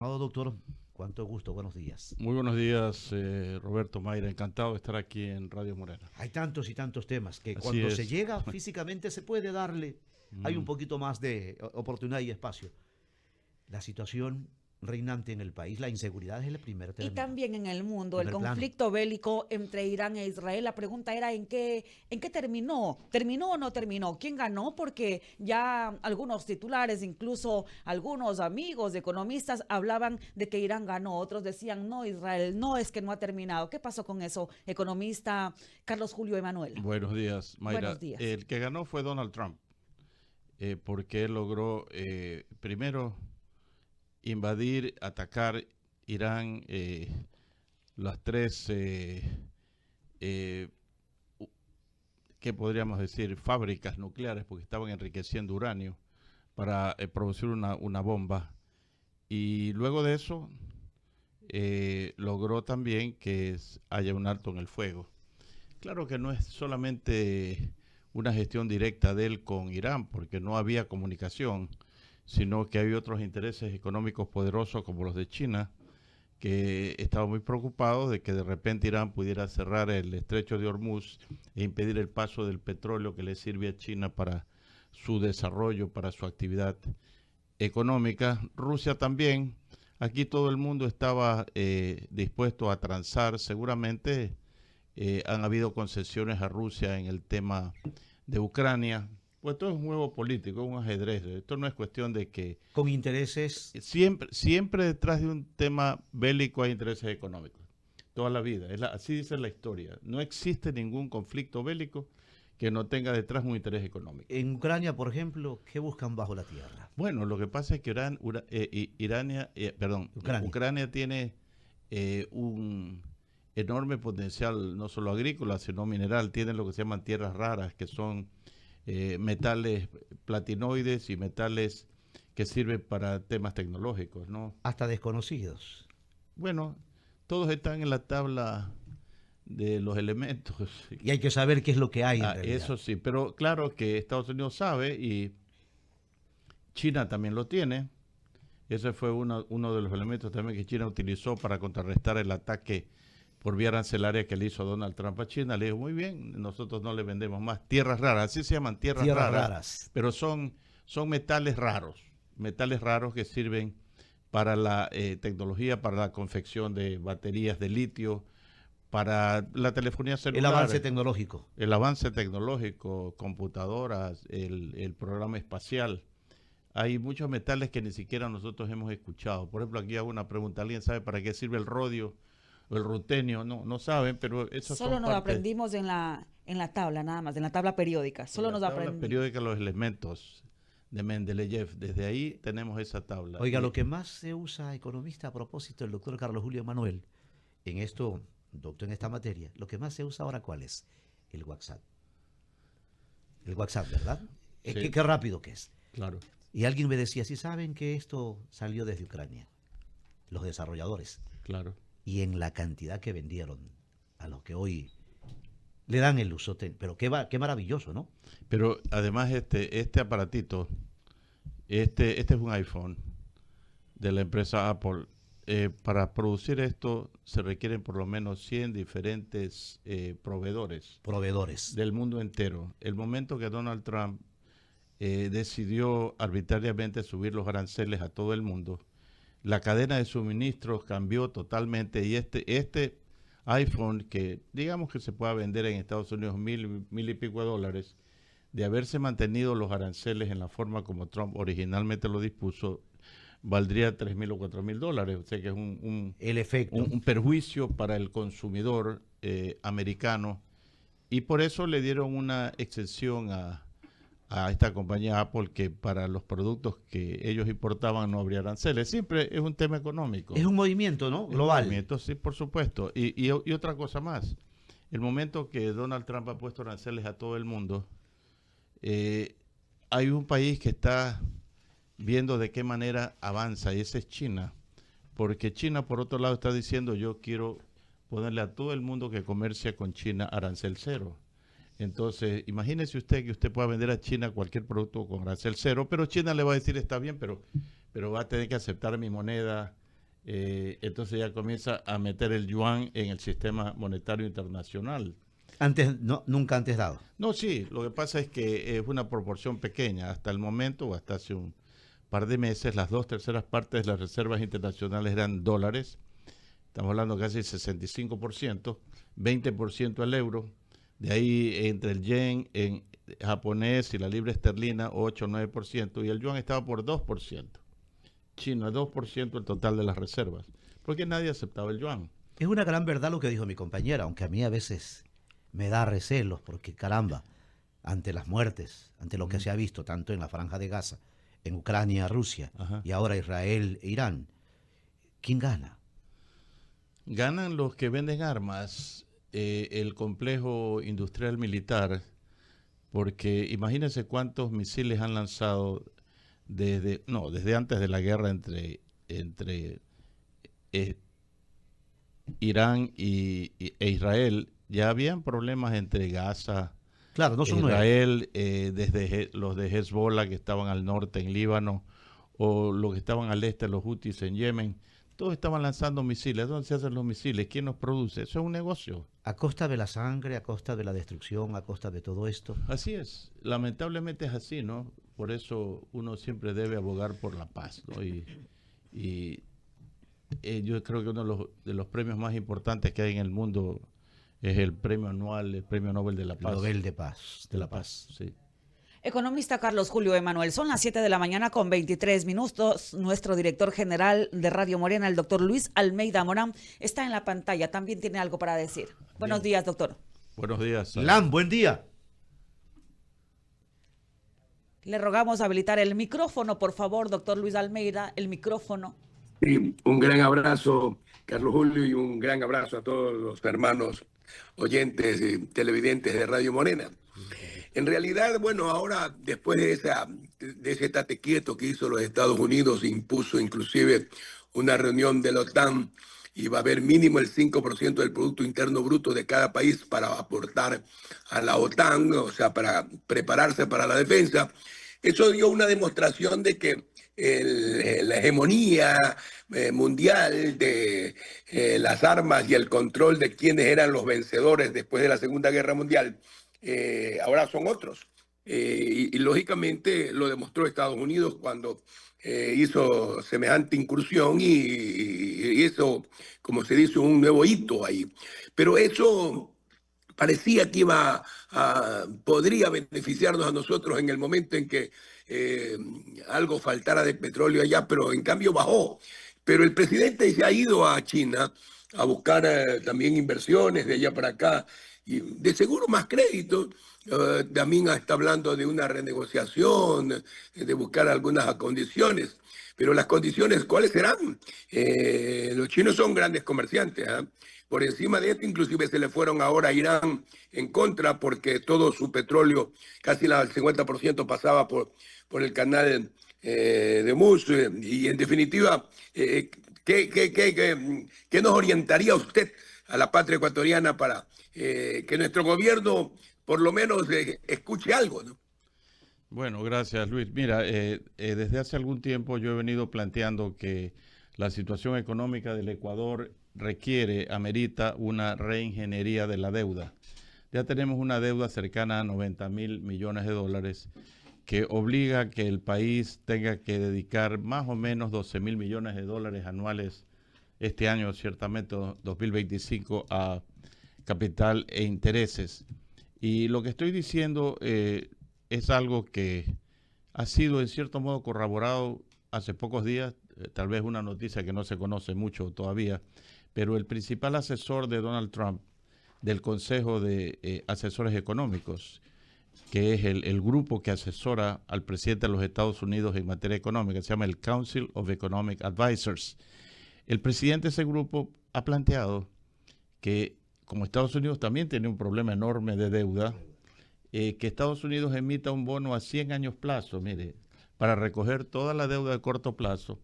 Amado doctor, cuánto gusto, buenos días. Muy buenos días, Roberto Mayra. Encantado de estar aquí en Radio Morena. Hay tantos y tantos temas que Así cuando se es. llega físicamente se puede darle, hay un Mm. poquito más de oportunidad y espacio. La situación reinante en el país, la inseguridad es el primer Y término, también en el mundo, el primer plano. conflicto bélico entre Irán e Israel. La pregunta era ¿en qué terminó? ¿Terminó o no terminó? ¿Quién ganó? Porque ya algunos titulares, incluso algunos amigos economistas hablaban de que Irán ganó. Otros decían, no, Israel, no, es que no ha terminado. ¿Qué pasó con eso? Economista Carlos Julio Emanuel. Buenos días, Mayra. Buenos días. El que ganó fue Donald Trump, porque él logró, primero, invadir, atacar Irán, las tres, eh, u- ¿qué podríamos decir? Fábricas nucleares, porque estaban enriqueciendo uranio para producir una bomba. Y luego de eso, logró también que haya un alto en el fuego. Claro que no es solamente una gestión directa de él con Irán, porque no había comunicación, sino que hay otros intereses económicos poderosos como los de China, que estaban muy preocupados de que de repente Irán pudiera cerrar el estrecho de Hormuz e impedir el paso del petróleo que le sirve a China para su desarrollo, para su actividad económica. Rusia también. Aquí todo el mundo estaba dispuesto a transar. Seguramente han habido concesiones a Rusia en el tema de Ucrania. Pues esto es un juego político, un ajedrez. Esto no es cuestión de que Con intereses, siempre detrás de un tema bélico hay intereses económicos. Toda la vida. Así dice la historia. No existe ningún conflicto bélico que no tenga detrás un interés económico. en Ucrania, por ejemplo, ¿qué buscan bajo la tierra? Bueno, lo que pasa es que Ucrania. Ucrania tiene un enorme potencial, no solo agrícola, sino mineral. Tienen lo que se llaman tierras raras, que son metales platinoides y metales que sirven para temas tecnológicos, ¿no? Hasta desconocidos. Bueno, todos están en la tabla de los elementos. Y hay que saber qué es lo que hay en realidad. Eso sí, pero claro que Estados Unidos sabe y China también lo tiene. Ese fue uno de los elementos también que China utilizó para contrarrestar el ataque por vía arancelaria que le hizo Donald Trump a China. Le dijo, muy bien, nosotros no le vendemos más tierras raras, así se llaman tierras raras, pero son metales raros que sirven para la tecnología, para la confección de baterías de litio, para la telefonía celular. El avance tecnológico, computadoras, el programa espacial. Hay muchos metales que ni siquiera nosotros hemos escuchado. Por ejemplo, aquí hago una pregunta. ¿Alguien sabe para qué sirve el rodio o el rutenio? No, no saben, pero eso Solo nos aprendimos en la tabla, nada más, en la tabla periódica. Solo nos aprendimos. En la tabla periódica los elementos de Mendeleev. Desde ahí tenemos esa tabla. Oiga, lo que más se usa, economista, a propósito del doctor Carlos Julio Emanuel, en esto, doctor, en esta materia, lo que más se usa ahora, ¿cuál es? El WhatsApp. El WhatsApp, ¿verdad? Sí. Qué rápido que es. Claro. Y alguien me decía, si saben que esto salió desde Ucrania, los desarrolladores, Claro. y en la cantidad que vendieron a los que hoy le dan el uso, pero qué maravilloso, ¿no? Pero además este aparatito, este es un iPhone de la empresa Apple. Para producir esto se requieren por lo menos 100 diferentes proveedores del mundo entero. El momento que Donald Trump decidió arbitrariamente subir los aranceles a todo el mundo, la cadena de suministros cambió totalmente y este iPhone, que digamos que se pueda vender en Estados Unidos mil y pico de dólares, de haberse mantenido los aranceles en la forma como Trump originalmente lo dispuso, valdría 3.000 o 4.000 dólares. O sea que es el efecto. un perjuicio para el consumidor americano. Y por eso le dieron una excepción a esta compañía Apple, que para los productos que ellos importaban no habría aranceles. Siempre es un tema económico. Es un movimiento, ¿no? Global. Un movimiento, sí, por supuesto. Y otra cosa más. El momento que Donald Trump ha puesto aranceles a todo el mundo, hay un país que está viendo de qué manera avanza, y ese es China. Porque China, por otro lado, está diciendo, yo quiero ponerle a todo el mundo que comercia con China arancel cero. Entonces, imagínese usted que usted pueda vender a China cualquier producto con arancel cero, pero China le va a decir, está bien, pero va a tener que aceptar mi moneda, entonces ya comienza a meter el yuan en el sistema monetario internacional. Antes, no, nunca antes dado. No, sí, lo que pasa es que es una proporción pequeña. Hasta el momento, o hasta hace un par de meses, las 2/3 partes de las reservas internacionales eran dólares. Estamos hablando casi 65%, 20% al euro. De ahí entre el yen en japonés y la libra esterlina, 8 o 9%, y el yuan estaba por 2%. China, 2% el total de las reservas, porque nadie aceptaba el yuan. Es una gran verdad lo que dijo mi compañera, aunque a mí a veces me da recelos, porque caramba, ante las muertes, ante lo que se ha visto tanto en la Franja de Gaza, en Ucrania, Rusia, Ajá. y ahora Israel e Irán, ¿quién gana? Ganan los que venden armas, el complejo industrial militar, porque imagínense cuántos misiles han lanzado desde antes de la guerra entre Irán e Israel. Ya habían problemas entre Gaza, Claro, no son nuevos. Israel, desde los de Hezbollah que estaban al norte en Líbano, o los que estaban al este, los Houthis en Yemen. Todos estaban lanzando misiles. ¿Dónde se hacen los misiles? ¿Quién los produce? Eso es un negocio. A costa de la sangre, a costa de la destrucción, a costa de todo esto. Así es. Lamentablemente es así, ¿no? Por eso uno siempre debe abogar por la paz, ¿no? Yo creo que uno de los premios más importantes que hay en el mundo es el premio anual, el Premio Nobel de la Paz. Nobel de Paz. De la Paz, sí. Economista Carlos Julio Emanuel, son las 7 de la mañana con 23 minutos. Nuestro director general de Radio Morena, el doctor Luis Almeida Morán, está en la pantalla. También tiene algo para decir. Buenos días, doctor. Buenos días. Lam, buen día. Le rogamos habilitar el micrófono, por favor, doctor Luis Almeida, el micrófono. Sí, un gran abrazo, Carlos Julio, y un gran abrazo a todos los hermanos oyentes y televidentes de Radio Morena. En realidad, bueno, ahora después de ese tate quieto que hizo los Estados Unidos, impuso inclusive una reunión de la OTAN y va a haber mínimo el 5% del Producto Interno Bruto de cada país para aportar a la OTAN, o sea, para prepararse para la defensa. Eso dio una demostración de que la hegemonía mundial de las armas y el control de quiénes eran los vencedores después de la Segunda Guerra Mundial ahora son otros. Y lógicamente lo demostró Estados Unidos cuando hizo semejante incursión y hizo, como se dice, un nuevo hito ahí. Pero eso parecía que podría beneficiarnos a nosotros en el momento en que algo faltara de petróleo allá, pero en cambio bajó. Pero el presidente se ha ido a China a buscar también inversiones de allá para acá y de seguro más crédito. También está hablando de una renegociación, de buscar algunas condiciones. Pero las condiciones, ¿cuáles serán? Los chinos son grandes comerciantes, ¿eh? Por encima de esto, inclusive se le fueron ahora a Irán en contra porque todo su petróleo, casi el 50% pasaba por el canal de Mus. Y en definitiva, ¿qué nos orientaría usted a la patria ecuatoriana para que nuestro gobierno por lo menos escuche algo, ¿no? Bueno, gracias, Luis. Mira, desde hace algún tiempo yo he venido planteando que la situación económica del Ecuador amerita una reingeniería de la deuda. Ya tenemos una deuda cercana a 90.000 millones de dólares que obliga a que el país tenga que dedicar más o menos 12.000 millones de dólares anuales este año, ciertamente 2025, a capital e intereses. Y lo que estoy diciendo es algo que ha sido en cierto modo corroborado hace pocos días, tal vez una noticia que no se conoce mucho todavía, pero el principal asesor de Donald Trump del Consejo de Asesores Económicos, que es el grupo que asesora al presidente de los Estados Unidos en materia económica, se llama el Council of Economic Advisors. El presidente de ese grupo ha planteado que, como Estados Unidos también tiene un problema enorme de deuda, que Estados Unidos emita un bono a 100 años plazo, mire, para recoger toda la deuda de corto plazo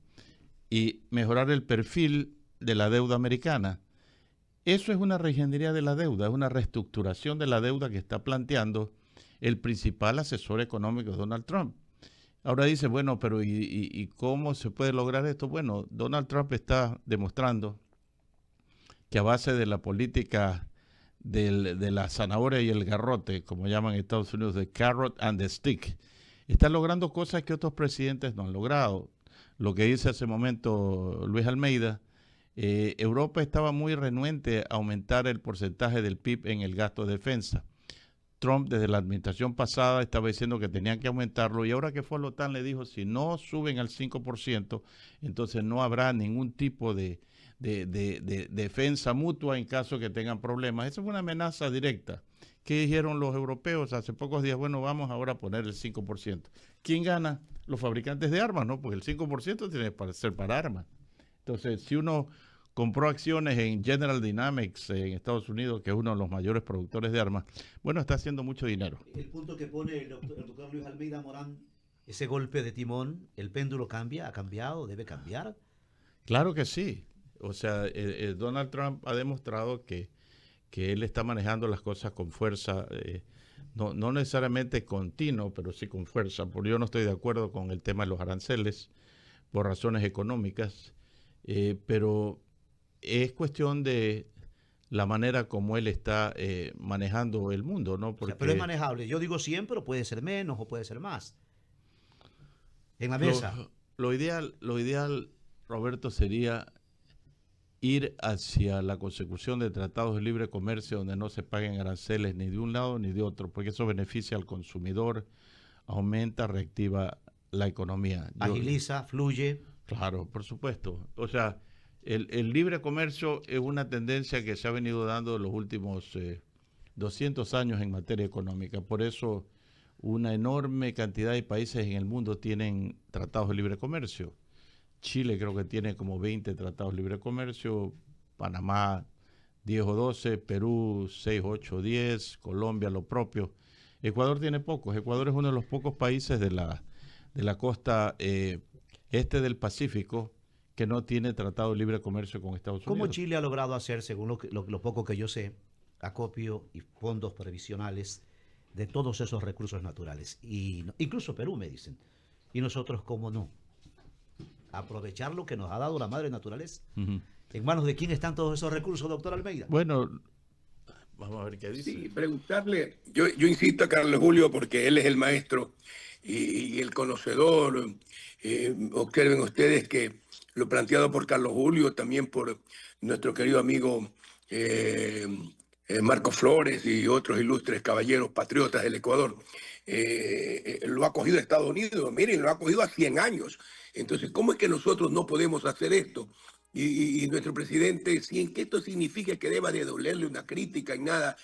y mejorar el perfil de la deuda americana. Eso es una reingeniería de la deuda, es una reestructuración de la deuda que está planteando el principal asesor económico de Donald Trump. Ahora dice, bueno, pero ¿y cómo se puede lograr esto? Bueno, Donald Trump está demostrando que a base de la política de la zanahoria y el garrote, como llaman en Estados Unidos, de carrot and the stick, está logrando cosas que otros presidentes no han logrado. Lo que dice hace momento Luis Almeida, Europa estaba muy renuente a aumentar el porcentaje del PIB en el gasto de defensa. Trump desde la administración pasada estaba diciendo que tenían que aumentarlo y ahora que fue a la OTAN le dijo si no suben al 5%, entonces no habrá ningún tipo de defensa mutua en caso que tengan problemas. Esa fue una amenaza directa. ¿Qué dijeron los europeos hace pocos días? Bueno, vamos ahora a poner el 5%. ¿Quién gana? Los fabricantes de armas, ¿no? Porque el 5% tiene que ser para armas. Entonces, si uno compró acciones en General Dynamics en Estados Unidos, que es uno de los mayores productores de armas, bueno, está haciendo mucho dinero. El punto que pone el doctor Luis Almeida Morán, ese golpe de timón, ¿el péndulo cambia? ¿Ha cambiado? ¿Debe cambiar? Claro que sí. O sea, Donald Trump ha demostrado que él está manejando las cosas con fuerza, no necesariamente continuo, pero sí con fuerza. Porque yo no estoy de acuerdo con el tema de los aranceles por razones económicas, pero es cuestión de la manera como él está manejando el mundo, ¿no? Porque, o sea, pero es manejable. Yo digo 100, pero puede ser menos o puede ser más. En la mesa. Lo ideal, Roberto, sería ir hacia la consecución de tratados de libre comercio donde no se paguen aranceles ni de un lado ni de otro, porque eso beneficia al consumidor, aumenta, reactiva la economía. Agiliza, fluye. Claro, por supuesto. O sea, el libre comercio es una tendencia que se ha venido dando en los últimos 200 años en materia económica. Por eso una enorme cantidad de países en el mundo tienen tratados de libre comercio. Chile creo que tiene como 20 tratados de libre comercio, Panamá 10 o 12, Perú 6, 8, 10, Colombia lo propio. Ecuador tiene pocos. Ecuador es uno de los pocos países de la costa este del Pacífico que no tiene tratado de libre comercio con Estados Unidos. ¿Cómo Chile ha logrado hacer, según lo poco que yo sé, acopio y fondos previsionales de todos esos recursos naturales? Y incluso Perú, me dicen. Y nosotros, ¿cómo no? Aprovechar lo que nos ha dado la madre naturaleza. Uh-huh. ¿En manos de quién están todos esos recursos, doctor Almeida? Bueno, vamos a ver qué dice. Sí, preguntarle, yo insisto a Carlos Julio porque él es el maestro y el conocedor. Observen ustedes que lo planteado por Carlos Julio, también por nuestro querido amigo Marco Flores y otros ilustres caballeros patriotas del Ecuador, lo ha cogido Estados Unidos. Miren, lo ha cogido a 100 años. Entonces, ¿cómo es que nosotros no podemos hacer esto? Y nuestro presidente, sin que esto signifique que deba de dolerle una crítica y nada,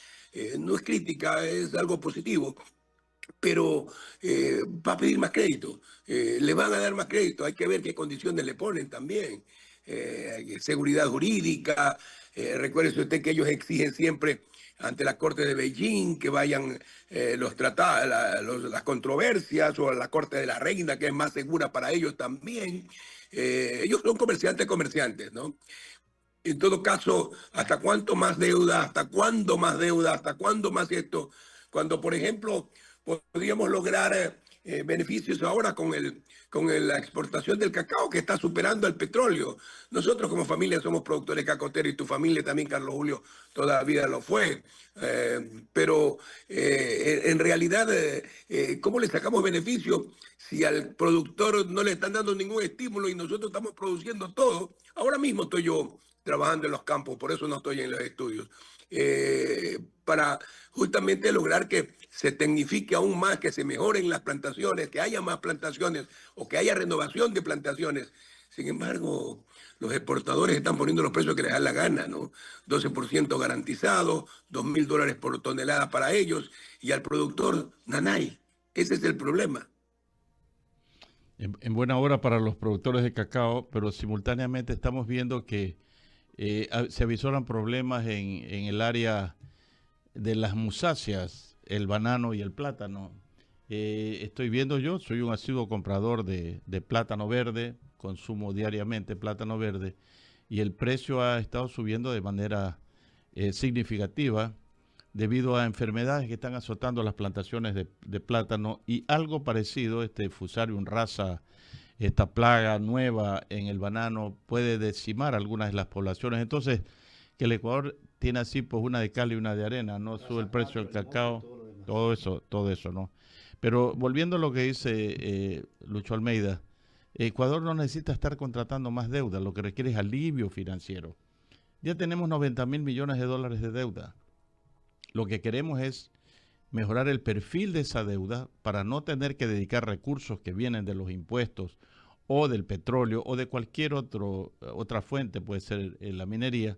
no es crítica, es algo positivo, pero va a pedir más crédito, le van a dar más crédito, hay que ver qué condiciones le ponen también, seguridad jurídica, recuérdese usted que ellos exigen siempre ante la Corte de Beijing que vayan los tratados, las controversias, o a la Corte de la Reina, que es más segura para ellos también. Ellos son comerciantes, ¿no? En todo caso, ¿hasta cuánto más deuda? ¿Hasta cuándo más deuda? ¿Hasta cuándo más esto? Cuando, por ejemplo, podríamos lograr beneficios ahora con la exportación del cacao, que está superando al petróleo. Nosotros como familia somos productores cacaoteros y tu familia también, Carlos Julio, toda la vida lo fue. Pero en realidad, ¿cómo le sacamos beneficio si al productor no le están dando ningún estímulo y nosotros estamos produciendo todo? Ahora mismo estoy yo trabajando en los campos, por eso no estoy en los estudios, para justamente lograr que se tecnifique aún más, que se mejoren las plantaciones, que haya más plantaciones o que haya renovación de plantaciones. Sin embargo, los exportadores están poniendo los precios que les da la gana, ¿no? 12% garantizado, $2,000 por tonelada para ellos, y al productor, nanay. Ese es el problema. En buena hora para los productores de cacao, pero simultáneamente estamos viendo que se avisoran problemas en el área de las musáceas, el banano y el plátano. Estoy viendo, yo soy un asiduo comprador de plátano verde, consumo diariamente plátano verde, y el precio ha estado subiendo de manera significativa debido a enfermedades que están azotando las plantaciones de plátano, y algo parecido, este Fusarium rasa, esta plaga nueva en el banano puede decimar algunas de las poblaciones. Entonces, que el Ecuador tiene así pues una de cal y una de arena, no sube el precio del cacao, todo eso, ¿no? Pero volviendo a lo que dice Lucho Almeida, Ecuador no necesita estar contratando más deuda, lo que requiere es alivio financiero. Ya tenemos 90.000 millones de dólares de deuda. Lo que queremos es mejorar el perfil de esa deuda para no tener que dedicar recursos que vienen de los impuestos o del petróleo o de cualquier otra fuente, puede ser la minería,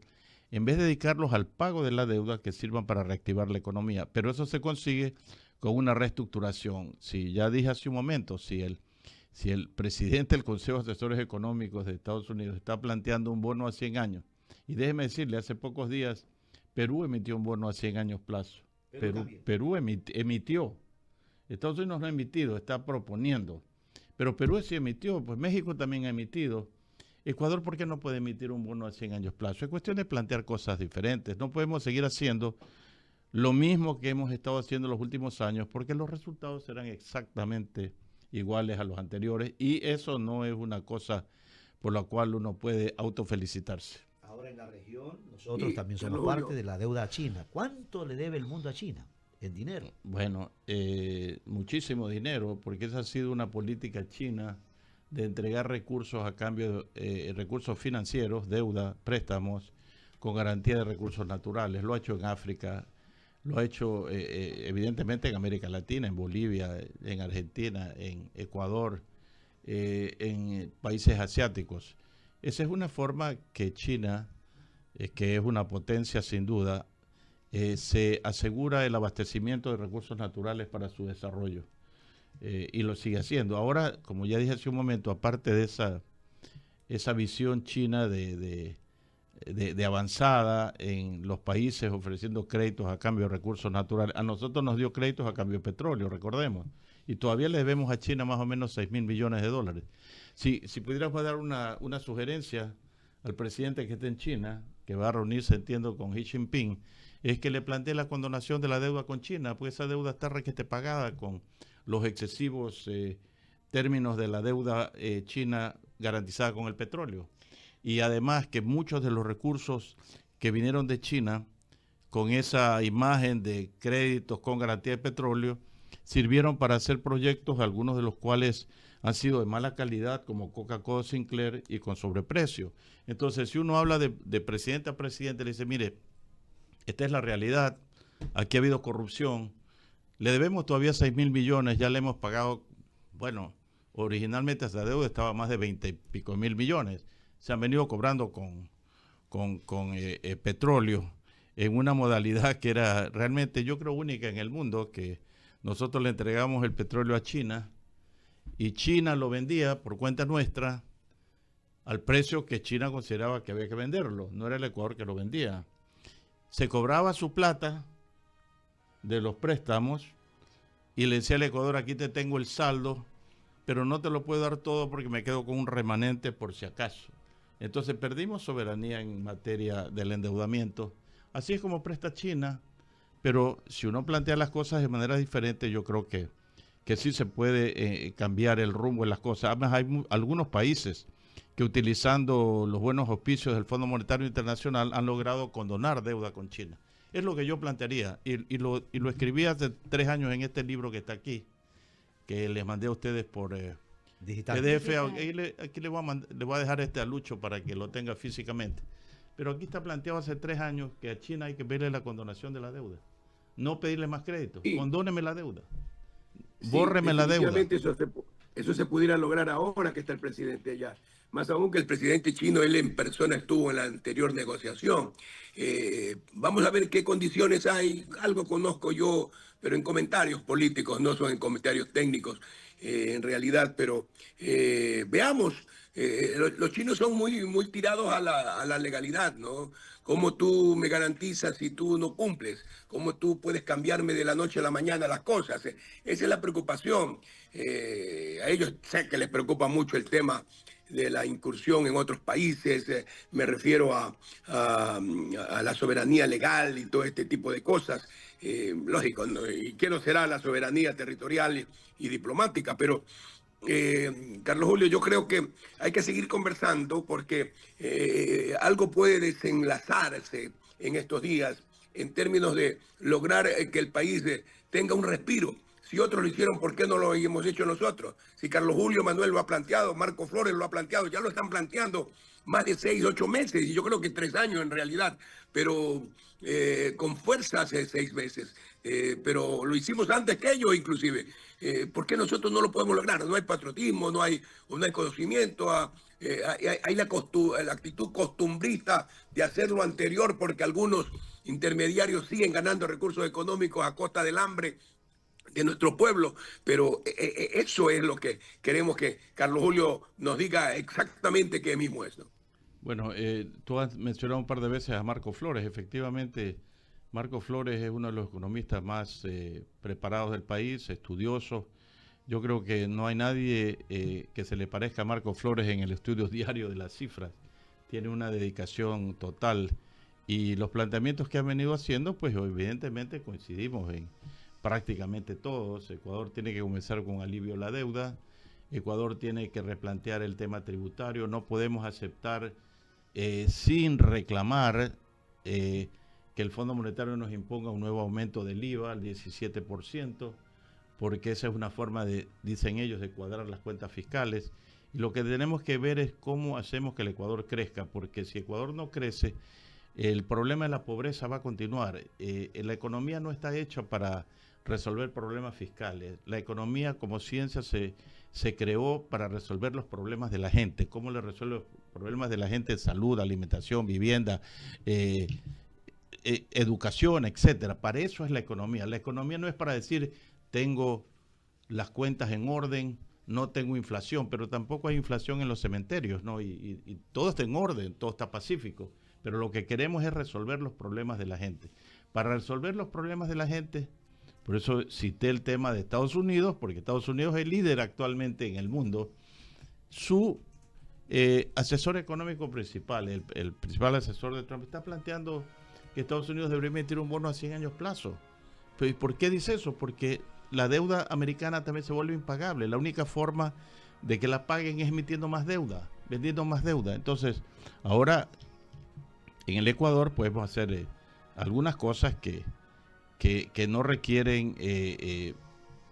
en vez de dedicarlos al pago de la deuda que sirvan para reactivar la economía. Pero eso se consigue con una reestructuración. Si ya dije hace un momento, si el presidente del Consejo de Asesores Económicos de Estados Unidos está planteando un bono a 100 años, y déjeme decirle, hace pocos días Perú emitió un bono a 100 años plazo. Perú emitió. Estados Unidos no ha emitido, está proponiendo. Pero Perú sí emitió, pues México también ha emitido. Ecuador, ¿por qué no puede emitir un bono a 100 años plazo? Es cuestión de plantear cosas diferentes. No podemos seguir haciendo lo mismo que hemos estado haciendo los últimos años, porque los resultados serán exactamente iguales a los anteriores, y eso no es una cosa por la cual uno puede autofelicitarse. Ahora en la región nosotros también somos parte de la deuda a China. ¿Cuánto le debe el mundo a China en dinero? Bueno, muchísimo dinero, porque esa ha sido una política china de entregar recursos a cambio de recursos financieros, deuda, préstamos, con garantía de recursos naturales. Lo ha hecho en África, lo ha hecho evidentemente en América Latina, en Bolivia, en Argentina, en Ecuador, en países asiáticos. Esa es una forma que China, que es una potencia sin duda, se asegura el abastecimiento de recursos naturales para su desarrollo, y lo sigue haciendo. Ahora, como ya dije hace un momento, aparte de esa visión china de avanzada en los países ofreciendo créditos a cambio de recursos naturales, a nosotros nos dio créditos a cambio de petróleo, recordemos, y todavía le debemos a China más o menos 6.000 millones de dólares. Si pudiéramos dar una sugerencia al presidente que esté en China, que va a reunirse, entiendo, con Xi Jinping, es que le plantee la condonación de la deuda con China, pues esa deuda está requete pagada con los excesivos términos de la deuda china garantizada con el petróleo. Y además que muchos de los recursos que vinieron de China, con esa imagen de créditos con garantía de petróleo, sirvieron para hacer proyectos, algunos de los cuales han sido de mala calidad, como Coca-Cola Sinclair, y con sobreprecio. Entonces, si uno habla de presidente a presidente, le dice, mire, esta es la realidad, aquí ha habido corrupción, le debemos todavía 6.000 millones, ya le hemos pagado, bueno, originalmente esa deuda estaba más de 20 y pico mil millones, se han venido cobrando con petróleo en una modalidad que era realmente, yo creo, única en el mundo, que nosotros le entregamos el petróleo a China, y China lo vendía por cuenta nuestra al precio que China consideraba que había que venderlo, no era el Ecuador que lo vendía. Se cobraba su plata de los préstamos y le decía al Ecuador, aquí te tengo el saldo, pero no te lo puedo dar todo porque me quedo con un remanente por si acaso. Entonces perdimos soberanía en materia del endeudamiento. Así es como presta China, pero si uno plantea las cosas de manera diferente, yo creo que sí se puede cambiar el rumbo de las cosas. Además, hay algunos países que, utilizando los buenos auspicios del Fondo Monetario Internacional, han logrado condonar deuda con China. Es lo que yo plantearía, y lo escribí hace 3 años en este libro que está aquí, que les mandé a ustedes por PDF. Aquí le voy a dejar a Lucho para que lo tenga físicamente. Pero aquí está planteado hace 3 años que a China hay que pedirle la condonación de la deuda. No pedirle más crédito, condóneme la deuda. Bórreme la deuda. Eso se pudiera lograr ahora que está el presidente allá. Más aún que el presidente chino, él en persona estuvo en la anterior negociación. Vamos a ver qué condiciones hay. Algo conozco yo, pero en comentarios políticos, no son en comentarios técnicos en realidad. Pero veamos, los chinos son muy tirados a la legalidad, ¿no? ¿Cómo tú me garantizas si tú no cumples? ¿Cómo tú puedes cambiarme de la noche a la mañana las cosas? Esa es la preocupación. A ellos sé que les preocupa mucho el tema de la incursión en otros países, me refiero a la soberanía legal y todo este tipo de cosas. Lógico, ¿no? ¿Y qué no será la soberanía territorial y diplomática? Pero Carlos Julio, yo creo que hay que seguir conversando porque algo puede desenlazarse en estos días en términos de lograr que el país tenga un respiro. Si otros lo hicieron, ¿por qué no lo hemos hecho nosotros? Si Carlos Julio Manuel lo ha planteado, Marco Flores lo ha planteado, ya lo están planteando más de 6, 8 meses, y yo creo que 3 años en realidad, pero con fuerza hace 6 meses. Pero lo hicimos antes que ellos inclusive. ¿Por qué nosotros no lo podemos lograr? No hay patriotismo, no hay conocimiento, hay la actitud costumbrista de hacer lo anterior porque algunos intermediarios siguen ganando recursos económicos a costa del hambre de nuestro pueblo, pero eso es lo que queremos que Carlos Julio nos diga exactamente qué mismo es, ¿no? Bueno, tú has mencionado un par de veces a Marco Flores. Efectivamente, Marco Flores es uno de los economistas más preparados del país, estudioso. Yo creo que no hay nadie que se le parezca a Marco Flores en el estudio diario de las cifras. Tiene una dedicación total y los planteamientos que ha venido haciendo, pues evidentemente coincidimos en prácticamente todos. Ecuador tiene que comenzar con alivio a la deuda. Ecuador tiene que replantear el tema tributario. No podemos aceptar sin reclamar que el Fondo Monetario nos imponga un nuevo aumento del IVA al 17%, porque esa es una forma de, dicen ellos, de cuadrar las cuentas fiscales. Y lo que tenemos que ver es cómo hacemos que el Ecuador crezca, porque si Ecuador no crece, el problema de la pobreza va a continuar. La economía no está hecha para resolver problemas fiscales. La economía como ciencia se creó para resolver los problemas de la gente. ¿Cómo le resuelve los problemas de la gente? Salud, alimentación, vivienda, educación, etcétera. Para eso es la economía. La economía no es para decir tengo las cuentas en orden, no tengo inflación, pero tampoco hay inflación en los cementerios, ¿no? Y todo está en orden, todo está pacífico. Pero lo que queremos es resolver los problemas de la gente. Para resolver los problemas de la gente, por eso cité el tema de Estados Unidos, porque Estados Unidos es el líder actualmente en el mundo. Su asesor económico principal, el principal asesor de Trump, está planteando que Estados Unidos debería emitir un bono a 100 años plazo. Pero ¿por qué dice eso? Porque la deuda americana también se vuelve impagable. La única forma de que la paguen es emitiendo más deuda, vendiendo más deuda. Entonces, ahora en el Ecuador podemos hacer algunas cosas que no requieren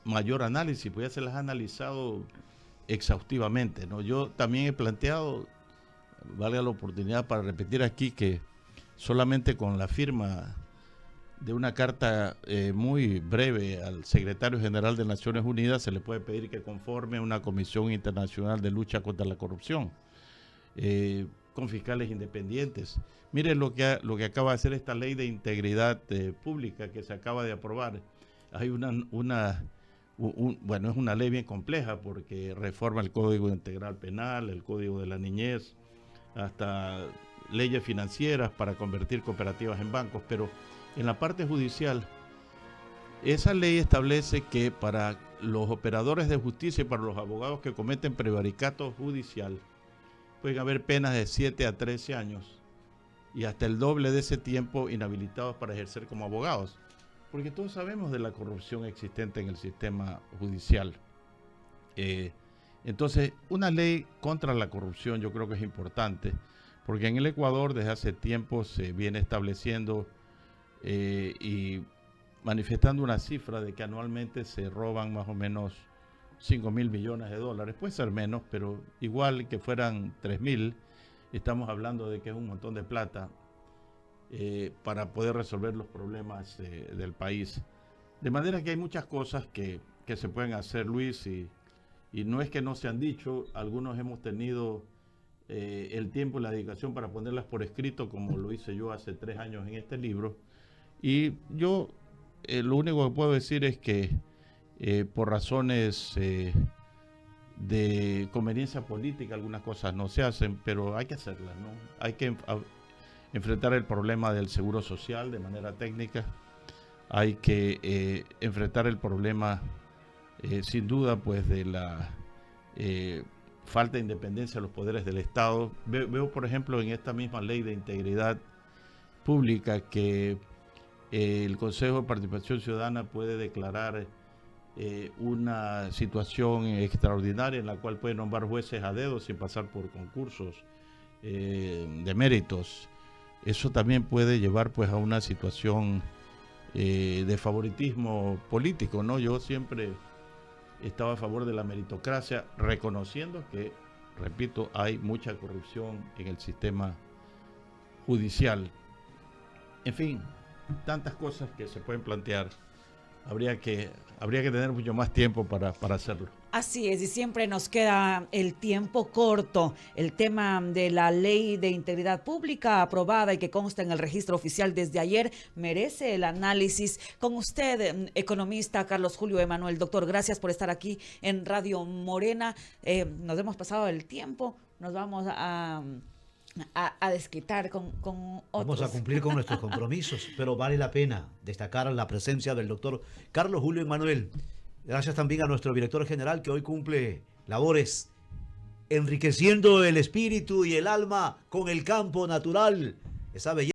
mayor análisis, pues ya se las ha analizado exhaustivamente, ¿no? Yo también he planteado, valga la oportunidad para repetir aquí, que solamente con la firma de una carta muy breve al secretario general de Naciones Unidas se le puede pedir que conforme una comisión internacional de lucha contra la corrupción, con fiscales independientes. Miren lo que acaba de hacer esta ley de integridad pública que se acaba de aprobar. Hay bueno, es una ley bien compleja porque reforma el Código Integral Penal, el Código de la Niñez, hasta leyes financieras para convertir cooperativas en bancos, pero en la parte judicial, esa ley establece que para los operadores de justicia y para los abogados que cometen prevaricato judicial, pueden haber penas de 7 a 13 años y hasta el doble de ese tiempo inhabilitados para ejercer como abogados. Porque todos sabemos de la corrupción existente en el sistema judicial. Entonces, una ley contra la corrupción yo creo que es importante, porque en el Ecuador desde hace tiempo se viene estableciendo y manifestando una cifra de que anualmente se roban más o menos 5.000 millones de dólares, puede ser menos, pero igual que fueran 3.000, estamos hablando de que es un montón de plata para poder resolver los problemas del país. De manera que hay muchas cosas que se pueden hacer, Luis, y no es que no se han dicho, algunos hemos tenido el tiempo y la dedicación para ponerlas por escrito, como lo hice yo hace 3 años en este libro, y yo lo único que puedo decir es que por razones de conveniencia política algunas cosas no se hacen, pero hay que hacerlas, ¿no? Hay que enfrentar el problema del seguro social de manera técnica, hay que enfrentar el problema sin duda pues de la falta de independencia de los poderes del Estado. Veo, por ejemplo, en esta misma ley de integridad pública que el Consejo de Participación Ciudadana puede declarar una situación extraordinaria en la cual puede nombrar jueces a dedo sin pasar por concursos de méritos. Eso también puede llevar pues a una situación de favoritismo político, ¿no? Yo siempre estaba a favor de la meritocracia, reconociendo que, repito, hay mucha corrupción en el sistema judicial. En fin, tantas cosas que se pueden plantear. Habría que tener mucho más tiempo para hacerlo. Así es, y siempre nos queda el tiempo corto. El tema de la ley de integridad pública aprobada y que consta en el registro oficial desde ayer merece el análisis. Con usted, economista Carlos Julio Emanuel. Doctor, gracias por estar aquí en Radio Morena. Nos hemos pasado el tiempo, nos vamos a desquitar con otros. Vamos a cumplir con nuestros compromisos, pero vale la pena destacar la presencia del doctor Carlos Julio Emanuel. Gracias también a nuestro director general que hoy cumple labores enriqueciendo el espíritu y el alma con el campo natural, esa belleza.